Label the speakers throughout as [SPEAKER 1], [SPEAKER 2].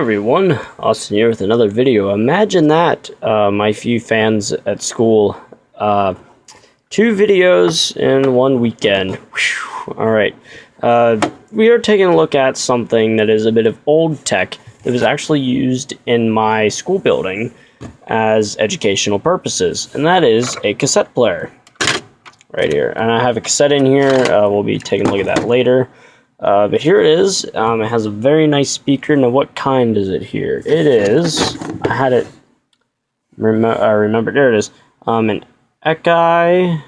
[SPEAKER 1] everyone, Austin here with another video. Imagine that, my few fans at school. 2 videos in 1 weekend. Alright, we are taking a look at something that is a bit of old tech that was actually used in my school building as educational purposes, and that is a cassette player. Right here, and I have a cassette in here. We'll be taking a look at that later. But here it is. It has a very nice speaker. Now, what kind is it here? It is, I had it, I remember, there it is, an Eiki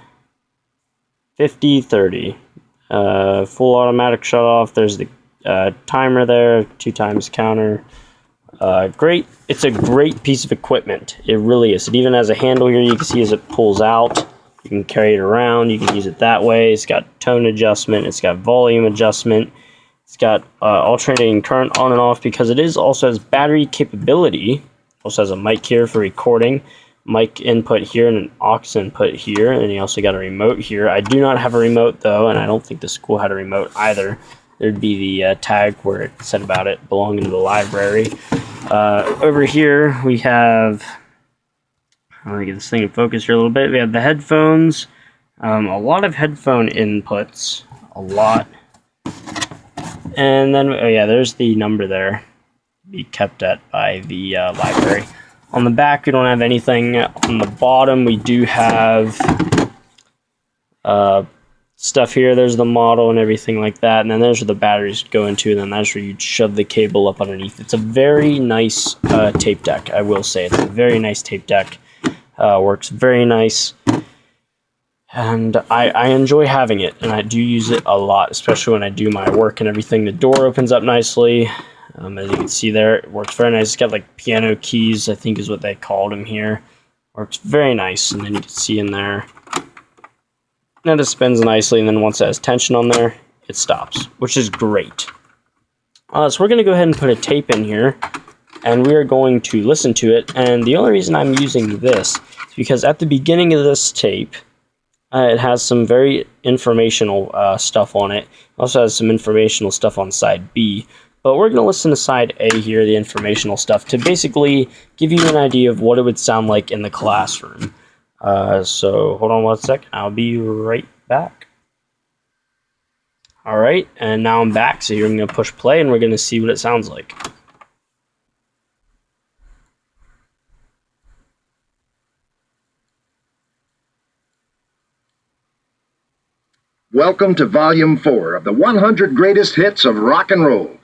[SPEAKER 1] 5030. Full automatic shut off. There's the timer there, 2 times counter. Great. It's a great piece of equipment. It really is. It even has a handle here. You can see as it pulls out. You can carry it around, you can use it that way. It's got tone adjustment, it's got volume adjustment, it's got alternating current on and off because it is also has battery capability. Also has a mic here for recording, mic input here and an aux input here, and you also got a remote here. I do not have a remote though, and I don't think the school had a remote either. There'd be the tag where it said about it belonging to the library. Over here we have, I'm going to get this thing in focus here a little bit. We have the headphones, a lot of headphone inputs, a lot. And then, oh yeah, there's the number there, be kept at by the library. On the back, we don't have anything. On the bottom, we do have stuff here. There's the model and everything like that. And then there's where the batteries go into, and then that's where you shove the cable up underneath. It's a very nice tape deck, I will say. It's a very nice tape deck. Works very nice, and I enjoy having it, and I do use it a lot, especially when I do my work and everything. The door opens up nicely, as you can see there. It works very nice. It's got like piano keys, I think is what they called them here. Works very nice, and then you can see in there, and it spins nicely, and then once it has tension on there, it stops, which is great. So we're going to go ahead and put a tape in here, and we are going to listen to it. And the only reason I'm using this is because at the beginning of this tape, it has some very informational stuff on it. It also has some informational stuff on side B. But we're going to listen to side A here, the informational stuff, to basically give you an idea of what it would sound like in the classroom. So hold on 1 second. I'll be right back. All right, and now I'm back. So here I'm going to push play, and we're going to see what it sounds like.
[SPEAKER 2] Welcome to Volume 4 of the 100 Greatest Hits of Rock and Roll.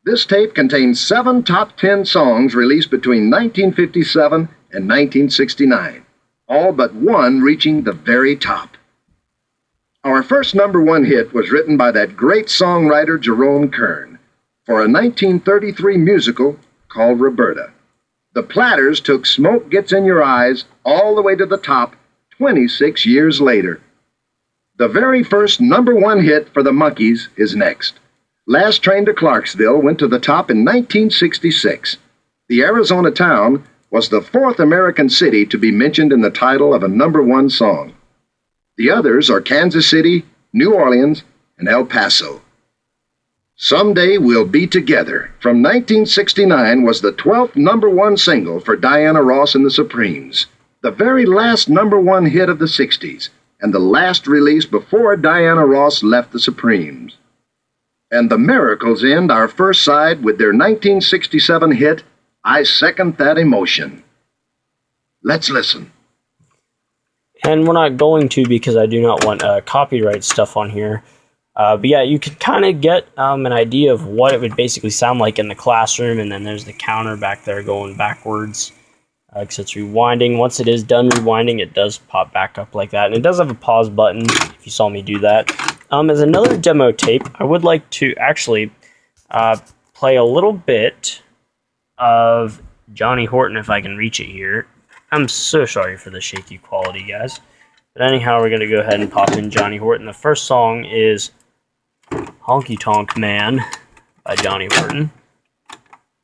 [SPEAKER 2] This tape contains 7 top 10 songs released between 1957 and 1969, all but one reaching the very top. Our first #1 hit was written by that great songwriter Jerome Kern for a 1933 musical called Roberta. The Platters took Smoke Gets in Your Eyes all the way to the top 26 years later. The very first #1 hit for the Monkees is next. Last Train to Clarksville went to the top in 1966. The Arizona town was the 4th American city to be mentioned in the title of a #1 song. The others are Kansas City, New Orleans, and El Paso. Someday We'll Be Together from 1969 was the 12th #1 single for Diana Ross and the Supremes, the very last #1 hit of the 60s, and the last release before Diana Ross left the Supremes. And the Miracles end our first side with their 1967 hit, I Second That Emotion. Let's listen.
[SPEAKER 1] And we're not going to because I do not want copyright stuff on here. But yeah, you can kind of get an idea of what it would basically sound like in the classroom, and then there's the counter back there going backwards. Because it's rewinding. Once it is done rewinding, it does pop back up like that. And it does have a pause button, if you saw me do that. As another demo tape, I would like to actually play a little bit of Johnny Horton, if I can reach it here. I'm so sorry for the shaky quality, guys. But anyhow, we're going to go ahead and pop in Johnny Horton. The first song is Honky Tonk Man by Johnny Horton.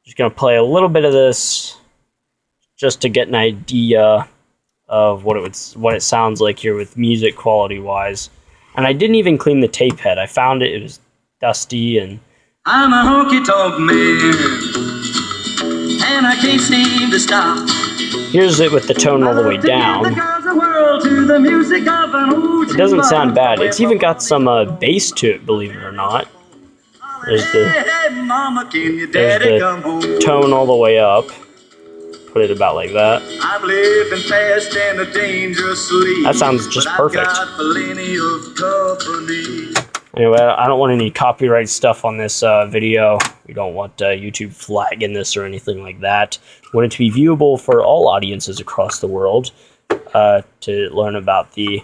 [SPEAKER 1] Just going to play a little bit of this, just to get an idea of what it sounds like here with music quality wise. And I didn't even clean the tape head. I found it was dusty, and
[SPEAKER 3] I'm a honky tonk man. can't seem to stop.
[SPEAKER 1] Here's it with the tone all the way down. It doesn't sound bad. It's even got some bass to it, believe it or not. There's the tone all the way up. Put it about like that.
[SPEAKER 3] I'm living fast and a dangerous sleep.
[SPEAKER 1] That sounds just perfect. Anyway, I don't want any copyright stuff on this video. We don't want YouTube flagging this or anything like that. We want it to be viewable for all audiences across the world to learn about the,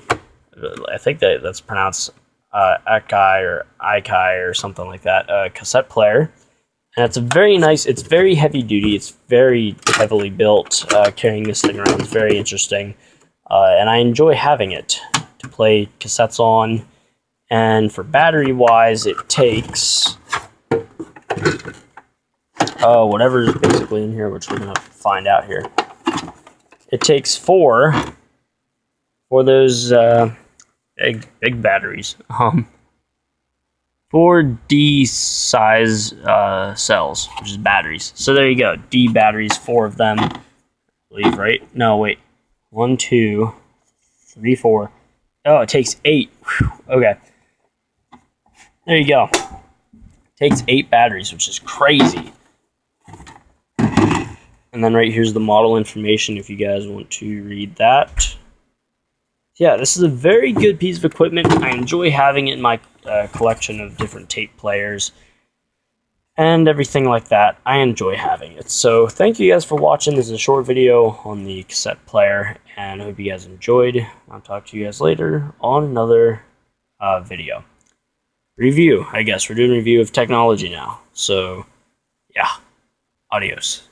[SPEAKER 1] I think that's pronounced Eiki or something like that, cassette player. And it's a very nice, it's very heavy duty, it's very heavily built. Carrying this thing around is very interesting. And I enjoy having it to play cassettes on. And for battery-wise, it takes whatever is basically in here, which we're gonna find out here. It takes four those big batteries. 4 D size cells, which is batteries. So there you go, D batteries, 4 of them. I believe, right? No, wait. 1, 2, 3, 4. Oh, it takes 8. Whew. Okay. There you go. Takes 8 batteries, which is crazy. And then right here's the model information if you guys want to read that. Yeah, this is a very good piece of equipment. I enjoy having it in my collection of different tape players and everything like that. I enjoy having it. So thank you guys for watching. This is a short video on the cassette player, and I hope you guys enjoyed. I'll talk to you guys later on another video. Review, I guess. We're doing a review of technology now. So, yeah. Adios.